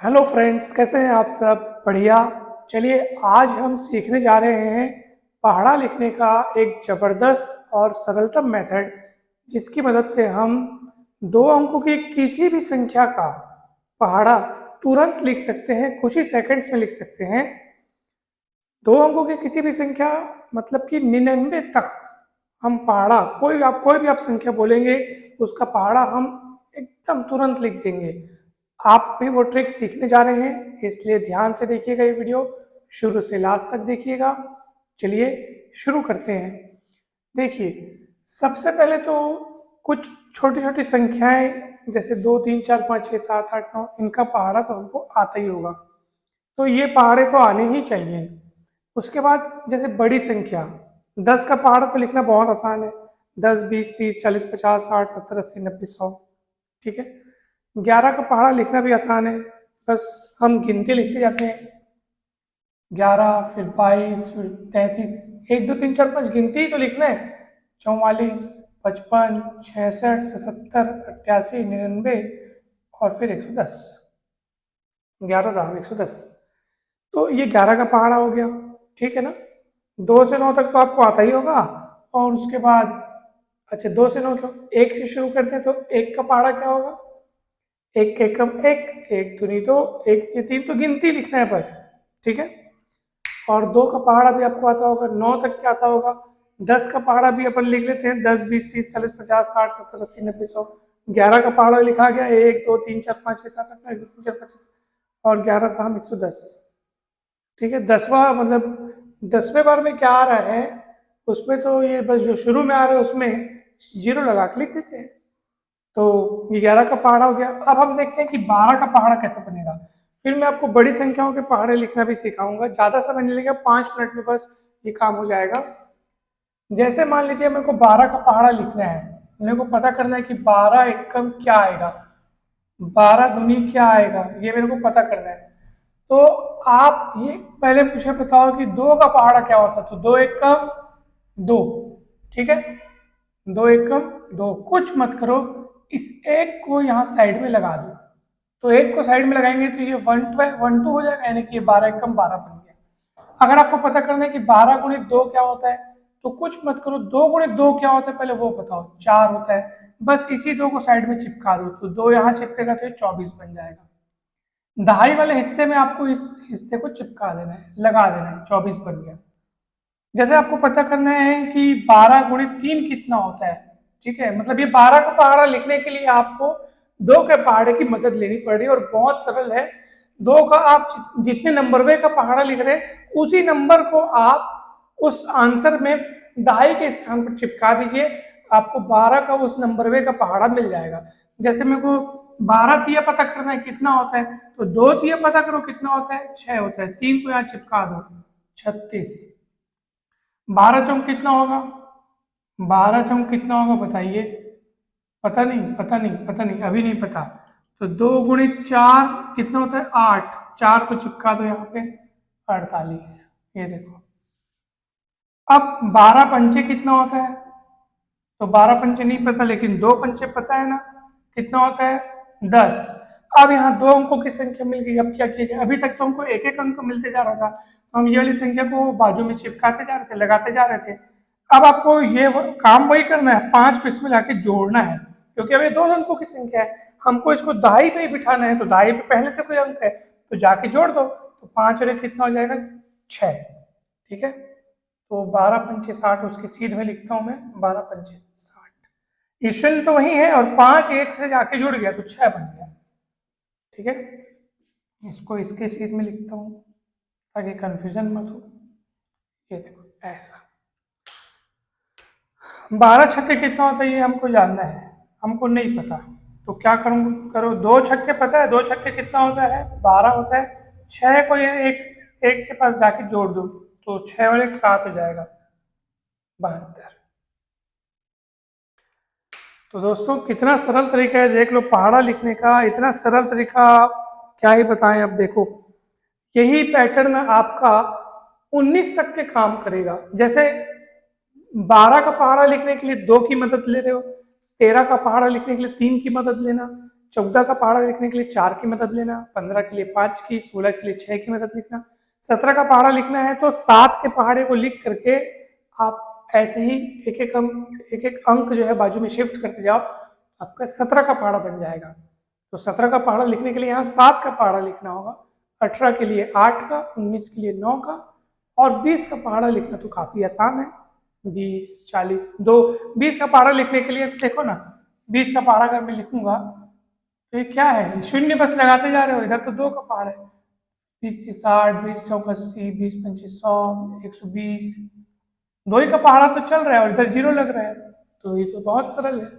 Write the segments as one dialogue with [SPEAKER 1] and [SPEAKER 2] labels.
[SPEAKER 1] Hello friends, कैसे हैं आप सब? बढ़िया। चलिए, आज हम सीखने जा रहे हैं पहाड़ा लिखने का एक ज़बरदस्त और सरलतम मेथड, जिसकी मदद से हम 2 अंकों की किसी भी संख्या का पहाड़ा तुरंत लिख सकते हैं, कुछ ही सेकंड्स में लिख सकते हैं। 2 अंकों की किसी भी संख्या मतलब कि 99 तक हम पहाड़ा कोई भी आप संख्या बोलेंगे, उसका पहाड़ा हम एकदम तुरंत लिख देंगे। आप भी वो ट्रिक सीखने जा रहे हैं, इसलिए ध्यान से देखिएगा ये वीडियो, शुरू से लास्ट तक देखिएगा। चलिए शुरू करते हैं। देखिए, सबसे पहले तो कुछ छोटी छोटी संख्याएं जैसे 2 3 4 5 6 7 8 9, इनका पहाड़ा तो हमको आता ही होगा, तो ये पहाड़े तो आने ही चाहिए। उसके बाद जैसे बड़ी संख्या 10 का पहाड़ा तो लिखना बहुत आसान है। 10 20 30 40 50 60 70 80 90 100। ठीक है। 11 का पहाड़ा लिखना भी आसान है, बस हम गिनती लिखते जाते हैं। 11, फिर 22, फिर 33, 1 2 3 4 5 गिनती ही तो लिखना है। 44, 55, 66, 77, 88, 99 और फिर 110। 11 धाम 110। तो ये 11 का पहाड़ा हो गया। ठीक है ना। 2 से 9 तक तो आपको आता ही होगा। और उसके बाद अच्छा, 2 से 9 क्यों, 1 से शुरू करते हैं, तो 1 का पहाड़ा क्या होगा? 1 के कम 1, 1 दूनी 2, 1 के 3, तो गिनती लिखना है बस। ठीक है। और 2 का पहाड़ा भी आपको आता होगा। 9 तक क्या आता होगा? 10 का पहाड़ा भी अपन लिख लेते हैं, 10 20 30 40 50 60 70 80 90 100। 11 का पहाड़ा लिखा गया, 1 2 3 4 5 6 7 8 9 1 2 3 4 5 6 और 11 था हम 110। ठीक है। 10वां मतलब 10वें बार में क्या आ रहा है, उसमें तो ये बस जो शुरू में आ रहा है उसमें जीरो लगा के लिख देते हैं। तो ये 11 का पहाड़ा हो गया। अब हम देखते हैं कि 12 का पहाड़ा कैसे बनेगा। फिर मैं आपको बड़ी संख्याओं के पहाड़े लिखना भी सिखाऊंगा, ज़्यादा समय नहीं लगेगा, 5 मिनट में बस ये काम हो जाएगा। जैसे मान लीजिए मेरे को 12 का पहाड़ा लिखना है, मेरे को पता करना है कि 12 एकम क्या आएगा, 12 दूनी क्या आएगा, ये मेरे को पता करना है। तो आप ये पहले मुझे बताओ कि 2 का पहाड़ा क्या होता है। तो 2 एकम 2। ठीक है। 2 एकम 2, कुछ मत करो, इस एक को यहाँ साइड में लगा दो। तो एक को साइड में लगाएंगे तो ये 1 2 हो जाएगा, यानी कि ये 12 एकम 12 बन गया। अगर आपको पता करना है कि 12 गुणित 2 क्या होता है, तो कुछ मत करो, 2 गुणित 2 क्या होता है पहले वो बताओ। 4 होता है। बस इसी 2 को साइड में चिपका दो, तो 2 यहाँ चिपकेगा तो ये 24 बन जाएगा। दहाई वाले हिस्से में आपको इस हिस्से को चिपका देना है, लगा देना है, 24 बन गया। जैसे आपको पता करना है कि 12 गुणित 3 कितना होता है। ठीक है, मतलब ये 12 का पहाड़ा लिखने के लिए आपको 2 के पहाड़े की मदद लेनी पड़ रही है, और बहुत सरल है। 2 का आप जितने नंबरवे का पहाड़ा लिख रहे हैं, उसी नंबर को आप उस आंसर में दहाई के स्थान पर चिपका दीजिए, आपको 12 का उस नंबरवे का पहाड़ा मिल जाएगा। जैसे मेरे को 12 तिया पता करना है कितना होता है, तो 2 तिया पता करो कितना होता है, 6 होता है, 3 को यहाँ चिपका दो, 36। 12 चौक कितना होगा? 12 चौक कितना होगा बताइए? पता नहीं, पता नहीं, पता नहीं, अभी नहीं पता। तो 2 गुणित 4 कितना होता है? 8। 4 को चिपका दो यहाँ पे, 48। ये देखो। अब 12 पंचे कितना होता है? तो 12 पंचे नहीं पता, लेकिन 2 पंचे पता है ना, कितना होता है? 10। अब यहाँ 2 अंकों की संख्या मिल गई। अब क्या किया जाए? अभी तक तो हमको एक एक अंक मिलते जा रहा था, तो हम ये वाली संख्या को बाजू में चिपकाते जा रहे थे, लगाते जा रहे थे। अब आपको ये काम वही करना है, 5 को इसमें लाके जोड़ना है, क्योंकि अब ये 2 अंकों की संख्या है। हमको इसको दहाई पे ही बिठाना है, तो दहाई पे पहले से कोई अंक है तो जाके जोड़ दो, तो 5 और 1 कितना हो जाएगा? 6। ठीक है। तो 12 पंचे 60, उसके सीध में लिखता हूं मैं, 12 पंचे 60। ईश्वन तो वही है, और 5 1 से जाके जुड़ गया तो 6 बन गया। ठीक है। इसको इसके सीध में लिखता हूं ताकि कंफ्यूजन मत हो। ये देखो ऐसा। 12 छक्के कितना होता है ये हमको जानना है, हमको नहीं पता। तो क्या करूँ? करो, 2 छक्के पता है, 2 छक्के कितना होता है? 12 होता है। 6 को ये एक के पास जाके जोड़ दो, तो 6 और 1 7 हो जाएगा, 72। तो दोस्तों, कितना सरल तरीका है देख लो पहाड़ा लिखने का, इतना सरल तरीका क्या ही बताएं। अब देखो, यही पैटर्न आपका 19 तक के काम करेगा। जैसे 12 का पहाड़ा लिखने के लिए 2 की मदद ले रहे हो, 13 का पहाड़ा लिखने के लिए 3 की मदद लेना, 14 का पहाड़ा लिखने के लिए 4 की मदद लेना, 15 के लिए 5 की, 16 के लिए 6 की मदद लिखना, 17 का पहाड़ा लिखना है तो 7 के पहाड़े को लिख करके आप ऐसे ही एक एक अंक जो है बाजू में शिफ्ट करते जाओ, आपका 17 का पहाड़ा बन जाएगा। तो 17 का पहाड़ा लिखने के लिए यहाँ 7 का पहाड़ा लिखना होगा, 18 के लिए 8 का, 19 के लिए 9 का, और 20 का पहाड़ा लिखना तो काफी आसान है। 20, 40, 2, 20 का पहाड़ा लिखने के लिए देखो ना, 20 का पहाड़ा अगर मैं लिखूंगा तो ये क्या है, शून्य बस लगाते जा रहे हो, इधर तो 2 का पहाड़ है। 20 से 60, 20 चौक 80, 20 25 100, 120, 2 ही का पहाड़ा तो चल रहा है और इधर 0 लग रहा है, तो ये तो बहुत सरल है।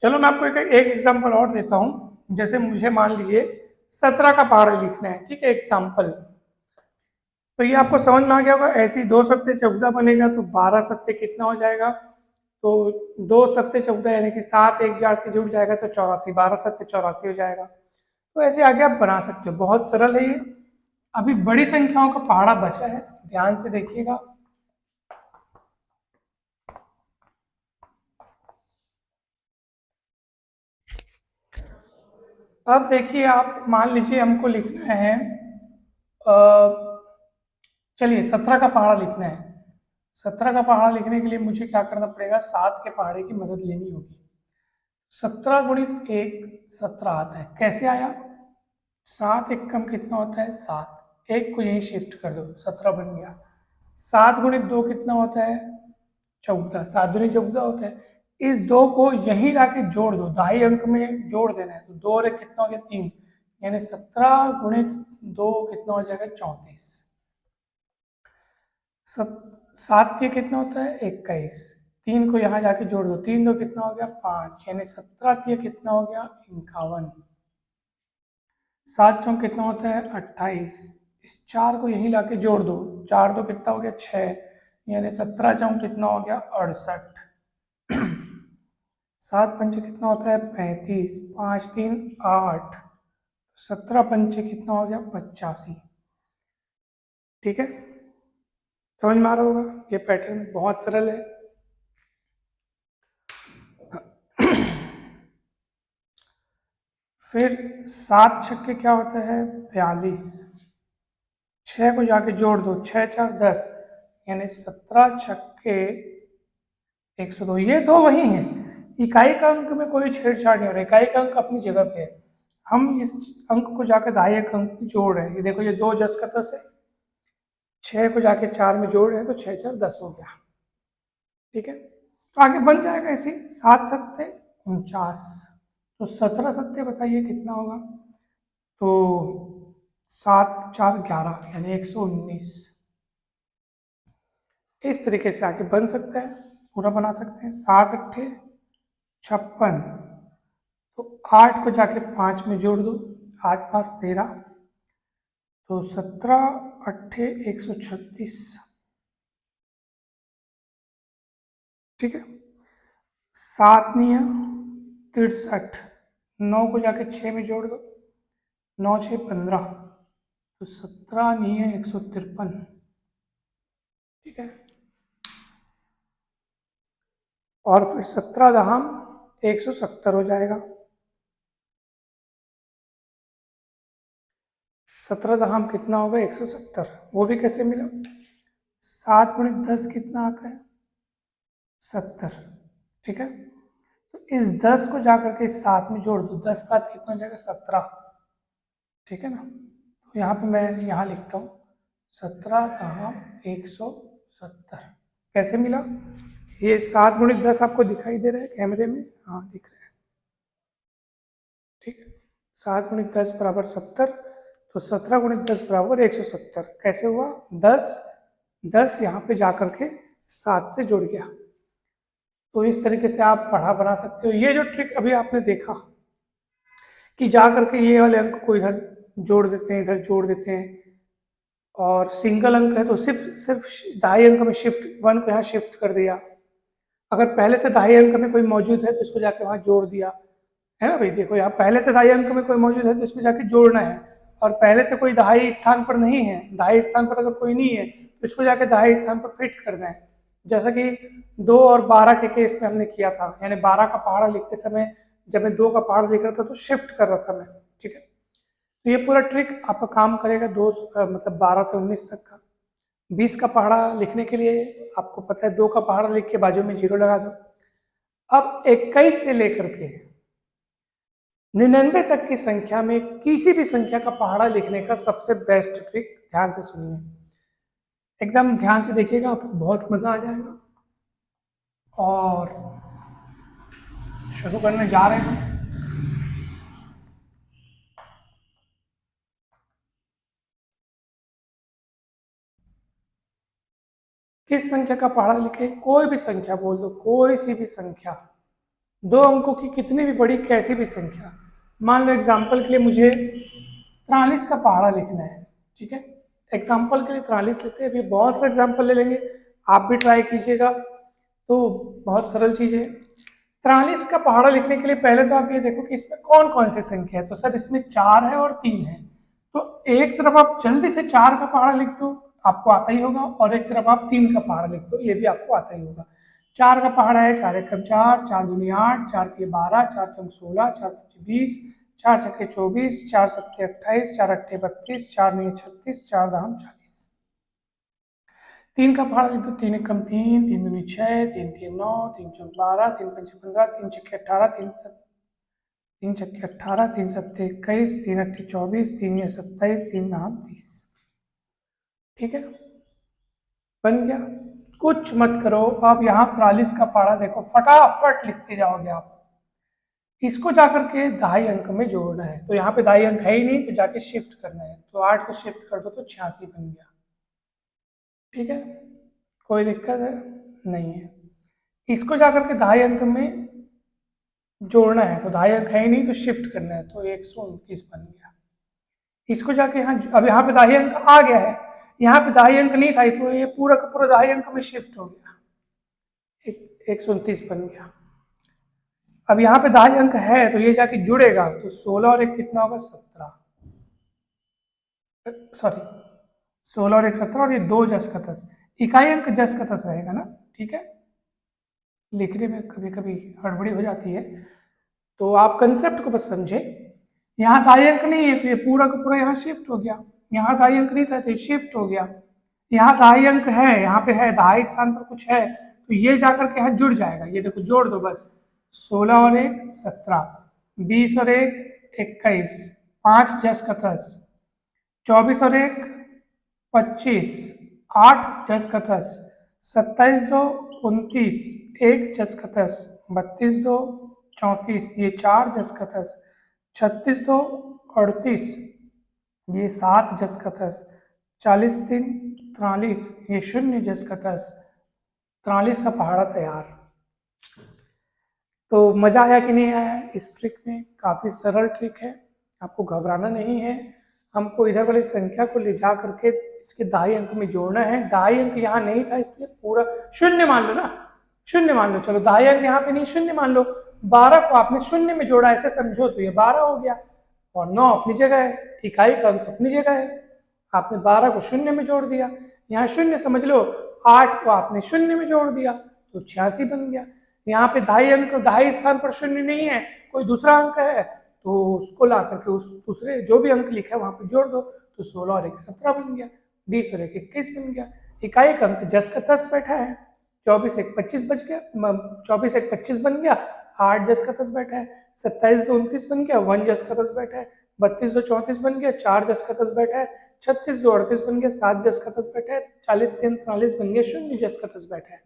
[SPEAKER 1] चलो मैं आपको एक एग्जाम्पल और देता हूं। जैसे मुझे मान लीजिए 17 का पहाड़ा लिखना है, ठीक है, एग्जाम्पल। तो ये आपको समझ में आ गया होगा, ऐसे ही 2 सत्ते 14 बनेगा तो 12 सत्ते कितना हो जाएगा, तो 2 सत्ते 14 यानी कि 7 एक जार के जुड़ जाएगा तो 84, 12 सत्ते 84 हो जाएगा। तो ऐसे आगे आप बना सकते हो, बहुत सरल है ये। अभी बड़ी संख्याओं का पहाड़ा बचा है, ध्यान से देखिएगा। अब देखिए, आप मान लीजिए हमको लिखना है, चलिए 17 का पहाड़ा लिखना है। 17 का पहाड़ा लिखने के लिए मुझे क्या करना पड़ेगा, 7 के पहाड़े की मदद लेनी होगी। 17 गुणित 1 17 आता है, कैसे आया, 7 एक कम कितना होता है 7, एक को यहीं शिफ्ट कर दो 17 बन गया। 7 गुणित 2 कितना होता है 14, 7 दूनी 14 होता है। इस 2 को यहीं लाके जोड़ दो, दाई अंक में जोड़ देना है, तो 2 और 1 कितना हो गया 3, यानी 17 गुणित 2 कितना हो जाएगा 34। 7 के कितना होता है 21, 3 को यहाँ जाके जोड़ दो, 3 2 कितना हो गया 5, यानी 17 के कितना हो गया 51। 7 चौक कितना होता है 28, इस 4 को यहीं लाके जोड़ दो, 4 2 कितना हो गया 6, यानी 17 चौक कितना हो गया 68। 7 पंचे कितना होता है 35, 5 3 8, 17 पंचे कितना हो गया 85। ठीक है, समझ में आ रहा होगा, ये पैटर्न बहुत सरल है। फिर 7 छक्के क्या होता है 42, 6 को जाके जोड़ दो, 6 4 10, यानी 17 छक्के 102। ये दो वही हैं, इकाई का अंक में कोई छेड़छाड़ नहीं हो रहा, इकाई का अंक अपनी जगह पे है, हम इस अंक को जाकर दाई अंक में जोड़ रहे हैं। ये देखो, ये 2 10 का 10 है, 6 को जाके 4 में जोड़ रहे हैं तो 6 4 10 हो गया। ठीक है, तो आगे बन जाएगा ऐसे, 7 सत्ते 49, तो 17 सत्ते बताइए कितना होगा, तो 7 4 11, यानी 119। इस तरीके से आगे बन सकता है, पूरा बना सकते हैं। 7 अट्ठे 56, तो 8 को जाके 5 में जोड़ दो, 8 5 13, तो 17 अट्ठे 136। ठीक है, 7 9 63, 9 को जाके 6 में जोड़ दो, 9 6 15, तो 17 9 153। ठीक है, और फिर 17 दहाम 170 हो जाएगा। 17 दहाम कितना होगा 170, वो भी कैसे मिला, 7 गुणित 10 कितना आता है 70। ठीक है, तो इस 10 को जाकर के इस 7 में जोड़ दो, 10 7 कितना हो जाएगा 17। ठीक है ना, तो यहाँ पे मैं यहाँ लिखता हूँ 17 दहाम 170। कैसे मिला, ये 7 गुणित 10 आपको दिखाई दे रहा है कैमरे में, हाँ दिख रहा है। ठीक है, 7 गुणित 10 बराबर 70, तो 17 गुणित 10 बराबर 170। कैसे हुआ, 10 यहाँ पे जाकर के 7 से जुड़ गया। तो इस तरीके से आप पढ़ा बना सकते हो। ये जो ट्रिक अभी आपने देखा कि जा करके ये वाले अंक को इधर जोड़ देते हैं, इधर जोड़ देते हैं, और सिंगल अंक है तो सिर्फ दाई अंक में शिफ्ट 1 को यहाँ शिफ्ट कर दिया, अगर पहले से दाई अंक में कोई मौजूद है तो इसको जाके वहाँ जोड़ दिया, है ना भाई। देखो यहाँ पहले से दाई अंक में कोई मौजूद है तो इसको जाके जोड़ना है, और पहले से कोई दहाई स्थान पर नहीं है, दहाई स्थान पर अगर कोई नहीं है तो इसको जाके दहाई स्थान पर फिट करना है। जैसा कि 2 और 12 के केस में हमने किया था, यानी 12 का पहाड़ा लिखते समय जब मैं 2 का पहाड़ा लिख रहा था तो शिफ्ट कर रहा था मैं, ठीक है। तो ये पूरा ट्रिक आपका काम करेगा मतलब 12 से 19 तक का। 20 का पहाड़ा लिखने के लिए आपको पता है 2 का पहाड़ा लिख के बाजू में 0 लगा दो। अब 21 से लेकर के 99 तक की संख्या में किसी भी संख्या का पहाड़ा लिखने का सबसे बेस्ट ट्रिक, ध्यान से सुनिए, एकदम ध्यान से देखिएगा, आपको बहुत मजा आ जाएगा। और शुरू करने जा रहे हैं। किस संख्या का पहाड़ा लिखे, कोई भी संख्या बोल दो, कोई सी भी संख्या, 2 अंकों की कितनी भी बड़ी कैसी भी संख्या। मान लो एग्जाम्पल के लिए मुझे 43 का पहाड़ा लिखना है, ठीक है। एग्जाम्पल के लिए 43 लेते हैं, अभी बहुत से एग्जाम्पल ले लेंगे, आप भी ट्राई कीजिएगा। तो बहुत सरल चीज़ है। 43 का पहाड़ा लिखने के लिए पहले तो आप ये देखो कि इसमें कौन कौन सी संख्या है। तो सर इसमें 4 है और 3 है, तो एक तरफ आप जल्दी से 4 का पहाड़ा लिख दो, आपको आता ही होगा, और एक तरफ आप 3 का पहाड़ा लिख दो, ये भी आपको आता ही होगा। 4 का पहाड़ा है 4 एकम 4, 4 दूनी 8, 4 तिये 12, 4 चौक 16, 4 पंचे 20, 4 छक्के 24, 4 सत्ते 28, 4 अट्ठे 32, 4 नौ 36, 4 दहम 40। 3 का पहाड़ा लिख दो, 3 एकम 3, 3 दूनी 6, 3 तिये 9, 3 चौक 12, 3 पंचे 15, 3 छक्के 18, 3 छक्के 18, 3 सत्ते 21, 3 अट्ठे 24, 3 ये 27, 3 दहम 30। ठीक है, बन गया। कुछ मत करो, आप यहाँ 43 का पहाड़ा देखो, फटाफट लिखते जाओगे आप। इसको जाकर के 2.5 अंक में जोड़ना है, तो यहाँ पे 2.5 अंक है ही नहीं, तो जाके शिफ्ट करना है, तो 8 को शिफ्ट कर दो तो 86 बन गया। ठीक है, कोई दिक्कत है नहीं है। इसको जाकर के 2.5 अंक में जोड़ना है, तो 2.5 अंक है ही नहीं, तो शिफ्ट करना है, तो 129 बन गया। इसको जाके यहाँ, अब यहाँ पे 2.5 अंक आ गया है, यहाँ पे 2.5 अंक नहीं था, तो ये पूरा का पूरा 2.5 अंक में शिफ्ट हो गया, 129 बन गया। अब यहाँ पे 2.5 अंक है, तो ये जाके जुड़ेगा, तो 16 और 1 कितना होगा, 17, सॉरी 16 और 1 17, और ये 2 जस का 10, इकाई अंक जस का 10 रहेगा ना। ठीक है, लिखने में कभी कभी हड़बड़ी हो जाती है, तो आप कंसेप्ट को बस समझे। यहाँ 2.5 अंक नहीं है, तो ये पूरा का पूरा यहाँ शिफ्ट हो गया। यहाँ 2.5 अंक नहीं था, तो ये शिफ्ट हो गया। यहाँ 2.5 अंक है, यहाँ पे है 2.5 स्थान पर कुछ है, तो ये जाकर के यहाँ जुड़ जाएगा। ये देखो जोड़ दो बस, 16 और 1 17, 20 और 1 21, 5 जस का 10, 24 और 1 25, 8 जस का 10, 27 2 29, 1 जस का 10, 32 2 34, ये 4 जस का 10, 36 2 38, ये 7 जस का 10, 40 3 43, ये 0 जस का 10। 43 का पहाड़ा तैयार। तो मजा आया कि नहीं आया इस ट्रिक में? काफी सरल ट्रिक है, आपको घबराना नहीं है। हमको इधर वाली संख्या को ले जा करके इसके 2.5 अंक में जोड़ना है। 2.5 अंक यहाँ नहीं था, इसलिए पूरा 0 मान लो ना, 0 मान लो, चलो 2.5 अंक यहाँ पे नहीं, 0 मान लो। 12 को आपने 0 में जोड़ा, ऐसे समझो, तो ये 12 हो गया, और 9 अपनी जगह है, इकाई का अंक अपनी जगह है। आपने 12 को 0 में जोड़ दिया, यहाँ 0 समझ लो, 8 को आपने 0 में जोड़ दिया, तो 86 बन गया। यहाँ पे 2.5 अंक, 2.5 स्थान पर 0 नहीं है, कोई दूसरा अंक है, तो उसको ला करके उस दूसरे जो भी अंक लिखा है वहां पे जोड़ दो, तो 16 और 1 17 बन गया, 20 और 1 21 बन गया। इकाई का अंक जस का 10 बैठा है, 24 1 25 बच गया, 24 1 25 बन गया, 8 जस का 10 बैठा है, 27 2 29 बन गया, 1 जस का 10 बैठा है, 32 2 34 बन गया, 4 जस का 10 बैठा है, 36 2 38 बन गया, 7 जस का 10 बैठा है, 40 3 43 बन गया, 0 जस का 10 बैठा है,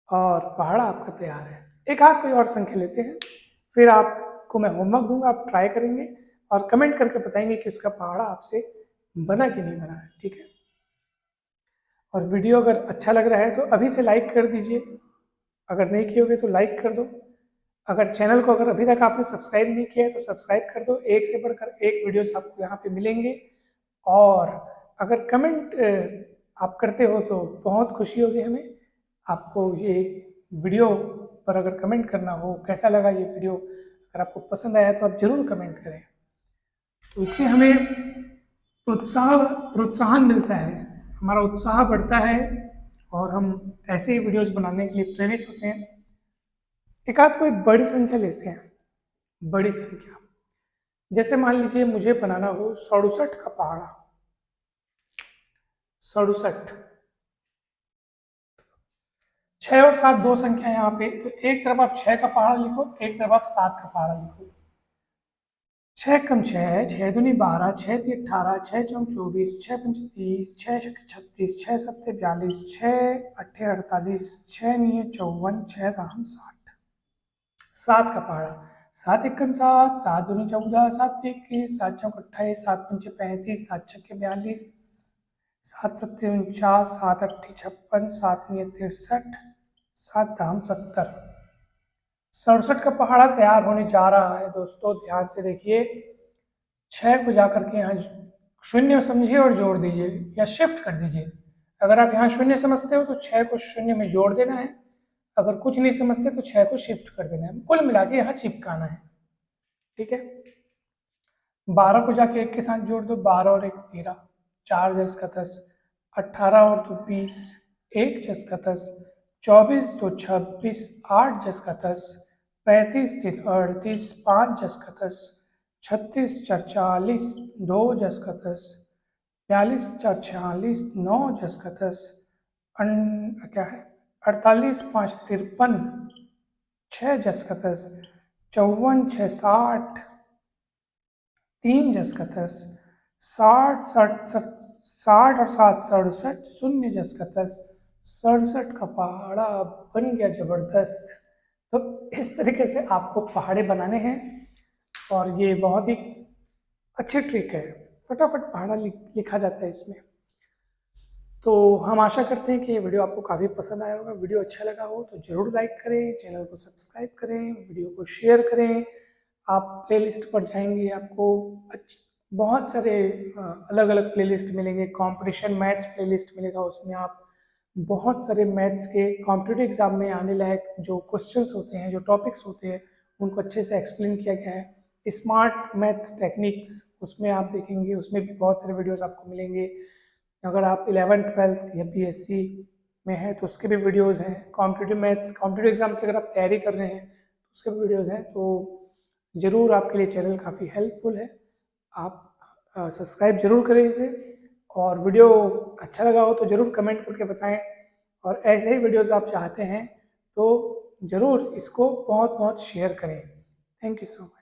[SPEAKER 1] और पहाड़ा आपका तैयार है। एक आध कोई और संख्या लेते हैं, फिर आपको मैं होमवर्क दूंगा, आप ट्राई करेंगे और कमेंट करके बताएंगे कि उसका पहाड़ा आपसे बना कि नहीं बना है। ठीक है, और वीडियो अगर अच्छा लग रहा है तो अभी से लाइक कर दीजिए, अगर नहीं किए होगे तो लाइक कर दो। अगर चैनल को अगर अभी तक आपने सब्सक्राइब नहीं किया है तो सब्सक्राइब कर दो, एक से बढ़कर एक वीडियोस आपको यहाँ पे मिलेंगे। और अगर कमेंट आप करते हो तो बहुत खुशी होगी हमें। आपको ये वीडियो पर अगर कमेंट करना हो, कैसा लगा ये वीडियो, अगर आपको पसंद आया तो आप जरूर कमेंट करें, तो इससे हमें प्रोत्साहन मिलता है, हमारा उत्साह बढ़ता है, और हम ऐसे ही वीडियोस बनाने के लिए प्रेरित होते हैं। एक आध कोई बड़ी संख्या लेते हैं, बड़ी संख्या। जैसे मान लीजिए मुझे बनाना हो 67 का पहाड़ा, 67। 6 और 7 दो संख्या यहाँ पे, तो एक तरफ आप 6 का पहाड़ा लिखो, एक तरफ आप 7 का पहाड़ा लिखो। 6 कम 6 है, 6 दूनी 12, 6 ती 18, 6 चौक 24, 6 पंच 30, 6 छक 36, 6 सत्ते 42, 6 अट्ठे 48, 6 नीचे 54, 6 दाम 60। 7 का पहाड़ा, 7 एकम 7, 7 दूनी 14, 7 21, 7 चौक 28, 7 पंचे 35, 7 छक्के 42, 7 सत्ते 49, 7 अट्ठी 56, 7 नीचे 63, 7 धाम 70। 67 का पहाड़ा तैयार होने जा रहा है दोस्तों, ध्यान से देखिए। 6 को जाकर के यहाँ शून्य समझिए और जोड़ दीजिए या शिफ्ट कर दीजिए। अगर आप यहाँ शून्य समझते हो तो 6 को शून्य में जोड़ देना है, अगर कुछ नहीं समझते तो 6 को शिफ्ट कर देना है, कुल मिला के यहाँ चिपकाना है। ठीक है, 12 को जाके 1 के साथ जोड़ दो, 12 और 1 13, 4 10 का 10, 18 और 2 20, 1 10 का 10, 24 2 26, 8 10 का 10, 35 3 38, 5 10 का 10, 36 4 40, 2 10 का 10, 42 4 46, 9 10 का 10, क्या है 48 5 53, 6 10 का 10, 54 6 60, 3 10 का 10, 60 60 और 7 67, 0 10 का 10, 67 का पहाड़ा बन गया जबरदस्त। तो इस तरीके से आपको पहाड़े बनाने हैं और ये बहुत ही अच्छी ट्रिक है, फटाफट पहाड़ा लिखा जाता है इसमें। तो हम आशा करते हैं कि ये वीडियो आपको काफ़ी पसंद आया होगा। वीडियो अच्छा लगा हो तो ज़रूर लाइक करें, चैनल को सब्सक्राइब करें, वीडियो को शेयर करें। आप प्लेलिस्ट पर जाएंगे, आपको बहुत सारे अलग अलग प्लेलिस्ट मिलेंगे। कंपटीशन मैथ्स प्लेलिस्ट मिलेगा, उसमें आप बहुत सारे मैथ्स के कॉम्पिटिटिव एग्जाम में आने लायक जो क्वेश्चंस होते हैं, जो टॉपिक्स होते हैं, उनको अच्छे से एक्सप्लेन किया गया है। स्मार्ट मैथ्स टेक्निक्स उसमें आप देखेंगे, उसमें भी बहुत सारे वीडियोस आपको मिलेंगे। अगर आप 11th 12th या बीएससी में हैं तो उसके भी वीडियोस हैं। कॉम्पिटिटिव मैथ्स कॉम्पिटिटिव एग्जाम की अगर आप तैयारी कर रहे हैं तो उसके भी वीडियोस हैं। तो ज़रूर आपके लिए चैनल काफ़ी हेल्पफुल है, आप सब्सक्राइब जरूर करें इसे। और वीडियो अच्छा लगा हो तो ज़रूर कमेंट करके बताएं, और ऐसे ही वीडियोस आप चाहते हैं तो ज़रूर इसको बहुत बहुत शेयर करें। Thank you so much.